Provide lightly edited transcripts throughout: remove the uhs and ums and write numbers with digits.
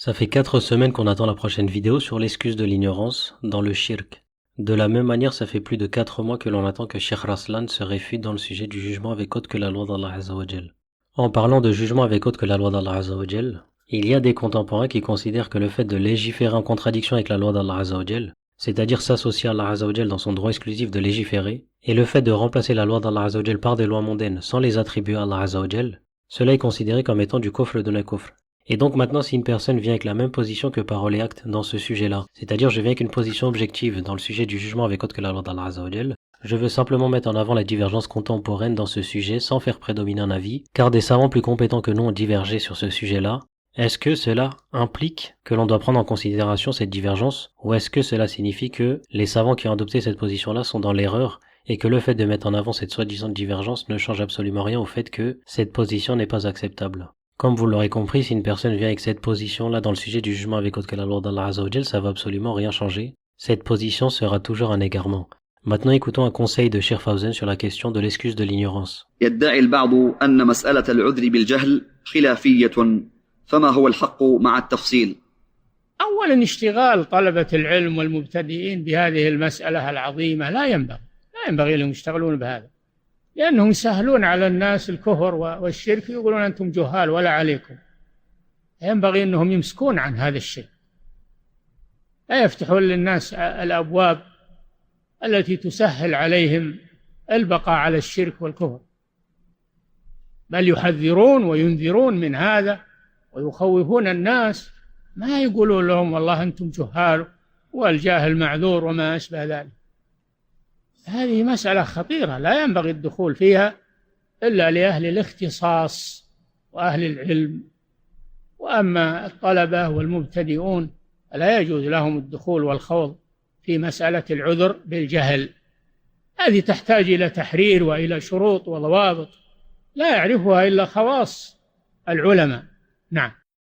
Ça fait 4 semaines qu'on attend la prochaine vidéo sur l'excuse de l'ignorance dans le shirk. De la même manière, ça fait plus de 4 mois que l'on attend que Cheikh Raslan se réfute dans le sujet du jugement avec autre que la loi d'Allah Azza wa Jal. En parlant de jugement avec autre que la loi d'Allah Azza wa Jal, il y a des contemporains qui considèrent que le fait de légiférer en contradiction avec la loi d'Allah Azza wa Jal, c'est-à-dire s'associer à Allah Azza wa Jal dans son droit exclusif de légiférer, et le fait de remplacer la loi d'Allah Azza wa Jal par des lois mondaines sans les attribuer à Allah Azza wa Jal, cela est considéré comme étant du kufr de la kufr. Et donc maintenant, si une personne vient avec la même position que parole et acte dans ce sujet-là, c'est-à-dire je viens avec une position objective dans le sujet du jugement avec autre que la loi d'Allah Azza wa Jal, je veux simplement mettre en avant la divergence contemporaine dans ce sujet sans faire prédominer un avis, car des savants plus compétents que nous ont divergé sur ce sujet-là. Est-ce que cela implique que l'on doit prendre en considération cette divergence, ou est-ce que cela signifie que les savants qui ont adopté cette position-là sont dans l'erreur, et que le fait de mettre en avant cette soi-disant divergence ne change absolument rien au fait que cette position n'est pas acceptable? Comme vous l'aurez compris, si une personne vient avec cette position-là dans le sujet du jugement avec autre que la loi d'Allah Azza wa Jal, ça va absolument rien changer. Cette position sera toujours un égarement. Maintenant, écoutons un conseil de Cheikh Fawzan sur la question de l'excuse de l'ignorance. يدعي البعض أن مسألة العذر بالجهل خلافية فما هو الحق مع التفصيل؟ أولا اشتغال طلبة العلم والمبتدئين بهذه المسألة العظيمة لا ينبغي لهم يشتغلون بهذا، لأنهم يسهلون على الناس الكفر والشرك ويقولون أنتم جهال ولا عليكم. ينبغي أنهم يمسكون عن هذا الشيء، لا يفتحون للناس الأبواب التي تسهل عليهم البقاء على الشرك والكفر، بل يحذرون وينذرون من هذا ويخوفون الناس، ما يقولون لهم والله أنتم جهال والجاهل معذور وما أشبه ذلك. هذه مسألة خطيرة لا ينبغي الدخول فيها إلا لأهل الاختصاص وأهل العلم، وأما الطلبة والمبتدئون لا يجوز لهم الدخول والخوض في مسألة العذر بالجهل. هذه تحتاج إلى تحرير وإلى شروط وضوابط لا يعرفها إلا خواص العلماء. نعم.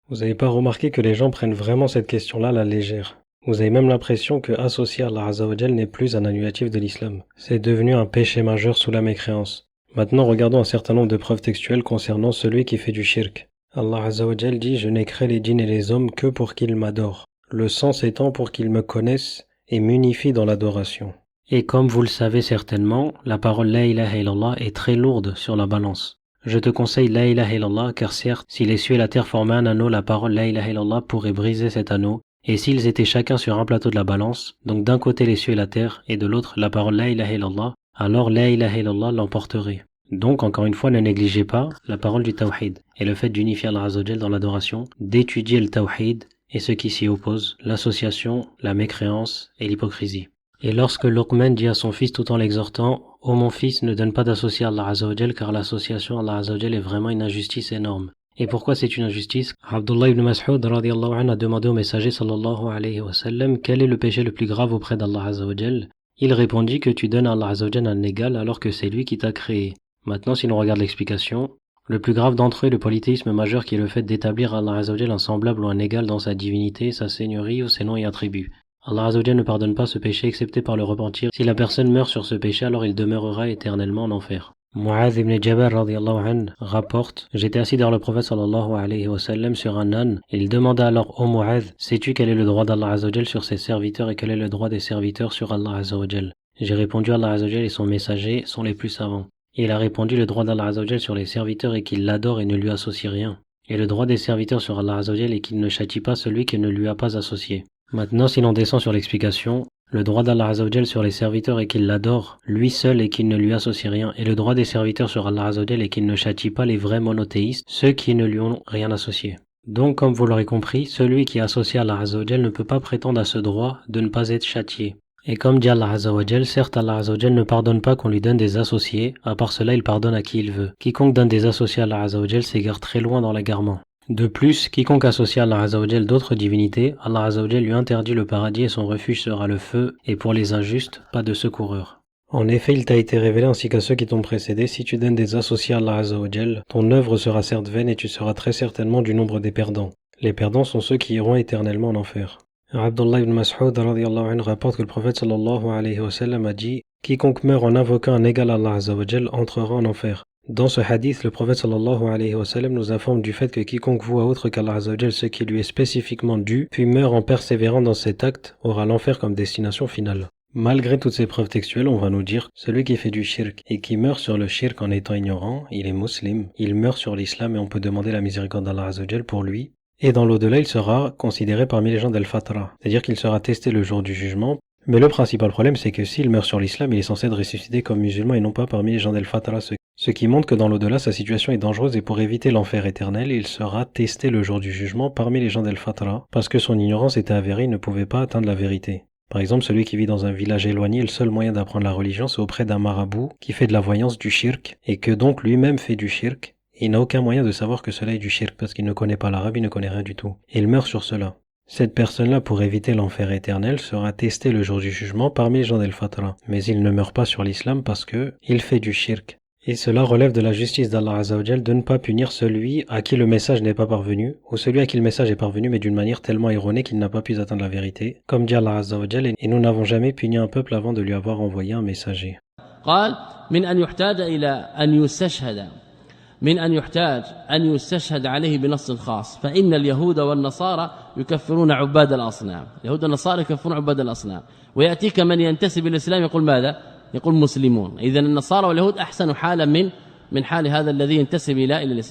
Vous n'avez pas remarqué que les gens prennent vraiment cette question-là à la légère. Vous avez même l'impression que associer Allah Azza wa Jal n'est plus un annulatif de l'islam. C'est devenu un péché majeur sous la mécréance. Maintenant, regardons un certain nombre de preuves textuelles concernant celui qui fait du shirk. Allah Azza wa Jal dit « Je n'ai créé les djinns et les hommes que pour qu'ils m'adorent. Le sens étant pour qu'ils me connaissent et m'unifient dans l'adoration. » Et comme vous le savez certainement, la parole La ilaha illallah est très lourde sur la balance. Je te conseille La ilaha illallah car certes, si les cieux et la terre formaient un anneau, la parole La ilaha illallah pourrait briser cet anneau. Et s'ils étaient chacun sur un plateau de la balance, donc d'un côté les cieux et la terre, et de l'autre la parole La ilaha illallah, alors La ilaha illallah l'emporterait. Donc encore une fois, ne négligez pas la parole du tawhid, et le fait d'unifier Allah Azza wa Jal dans l'adoration, d'étudier le tawhid, et ce qui s'y oppose, l'association, la mécréance et l'hypocrisie. Et lorsque Luqman dit à son fils tout en l'exhortant, « Ô mon fils, ne donne pas d'associer à Allah Azza wa Jal, car l'association à Allah Azza wa Jal est vraiment une injustice énorme. » Et pourquoi c'est une injustice? Abdullah ibn Mas'ud radiyallahu anhu a demandé au messager sallallahu alayhi wa sallam quel est le péché le plus grave auprès d'Allah Azza wa Jal. Il répondit que tu donnes à Allah Azza wa Jal un égal alors que c'est lui qui t'a créé. Maintenant, si l'on regarde l'explication, le plus grave d'entre eux est le polythéisme majeur qui est le fait d'établir à Allah Azza wa Jal un semblable ou un égal dans sa divinité, sa seigneurie ou ses noms et attributs. Allah Azza wa Jal ne pardonne pas ce péché excepté par le repentir. Si la personne meurt sur ce péché, alors il demeurera éternellement en enfer. Mu'adh ibn Jabal radiyallahu anhu rapporte « J'étais assis derrière le prophète sallallahu alayhi wa sallam sur un âne, et il demanda alors au Mu'adh « Sais-tu quel est le droit d'Allah Azza wa Jal sur ses serviteurs et quel est le droit des serviteurs sur Allah Azza wa Jal ?» J'ai répondu « Allah Azza wa Jal et son messager sont les plus savants. » Et il a répondu « Le droit d'Allah Azza wa Jal sur les serviteurs est qu'il l'adore et ne lui associe rien. Et le droit des serviteurs sur Allah Azza wa Jal est qu'il ne châtie pas celui qui ne lui a pas associé. » Maintenant, si l'on descend sur l'explication, le droit d'Allah Azza wa Jal sur les serviteurs est qu'il l'adore, lui seul, et qu'il ne lui associe rien, et le droit des serviteurs sur Allah Azza wa Jal est qu'il ne châtie pas les vrais monothéistes, ceux qui ne lui ont rien associé. Donc, comme vous l'aurez compris, celui qui est associé à Allah Azza wa Jal ne peut pas prétendre à ce droit de ne pas être châtié. Et comme dit Allah Azza wa Jal, certes Allah Azza wa Jal ne pardonne pas qu'on lui donne des associés, à part cela il pardonne à qui il veut. Quiconque donne des associés à Allah Azza wa Jal s'égare très loin dans l'égarement. De plus, quiconque associe à Allah Azza wa Jal d'autres divinités, Allah Azza wa Jal lui interdit le paradis et son refuge sera le feu, et pour les injustes, pas de secoureur. En effet, il t'a été révélé ainsi qu'à ceux qui t'ont précédé, si tu donnes des associés à Allah Azza wa Jal, ton œuvre sera certes vaine et tu seras très certainement du nombre des perdants. Les perdants sont ceux qui iront éternellement en enfer. Abdullah ibn Mas'ud radiyallahu anhu rapporte que le prophète sallallahu alayhi wa sallam a dit « Quiconque meurt en invoquant un égal à Allah Azza wa Jal entrera en enfer. Dans ce hadith, le prophète sallallahu alayhi wa sallam nous informe du fait que quiconque voit autre qu'Allah Azza wa Jal ce qui lui est spécifiquement dû, puis meurt en persévérant dans cet acte, aura l'enfer comme destination finale. Malgré toutes ces preuves textuelles, on va nous dire, celui qui fait du shirk et qui meurt sur le shirk en étant ignorant, il est musulman, il meurt sur l'islam et on peut demander la miséricorde d'Allah Azza wa Jal pour lui. Et dans l'au-delà, il sera considéré parmi les gens d'Al-Fatra, c'est-à-dire qu'il sera testé le jour du jugement. Mais le principal problème, c'est que s'il meurt sur l'islam, il est censé être ressuscité comme musulman et non pas parmi les gens d'Al-Fatra, ce qui montre que dans l'au-delà, sa situation est dangereuse et pour éviter l'enfer éternel, il sera testé le jour du jugement parmi les gens d'Al-Fatra, parce que son ignorance était avérée, il ne pouvait pas atteindre la vérité. Par exemple, celui qui vit dans un village éloigné, le seul moyen d'apprendre la religion, c'est auprès d'un marabout qui fait de la voyance du shirk, et que donc lui-même fait du shirk, et il n'a aucun moyen de savoir que cela est du shirk, parce qu'il ne connaît pas l'arabe, il ne connaît rien du tout. Et il meurt sur cela. Cette personne-là, pour éviter l'enfer éternel, sera testée le jour du jugement parmi les gens d'Al-Fatra. Mais il ne meurt pas sur l'islam parce que il fait du shirk. Et cela relève de la justice d'Allah Azza wa Jal de ne pas punir celui à qui le message n'est pas parvenu, ou celui à qui le message est parvenu mais d'une manière tellement erronée qu'il n'a pas pu atteindre la vérité, comme dit Allah Azza wa Jal, et nous n'avons jamais puni un peuple avant de lui avoir envoyé un messager. قال من أن يحتاج إلى أن يستشهد عليه بنص خاص فإن اليهود والنصارى يكفرون عباد الأصنام اليهود والنصارى يكفرون عباد الأصنام ويأتيك من ينتسب الإسلام يقول ماذا؟ يقول مسلمون. إذن النصارى واليهود أحسن حالا من حال هذا الذي ينتسب إلى الإسلام.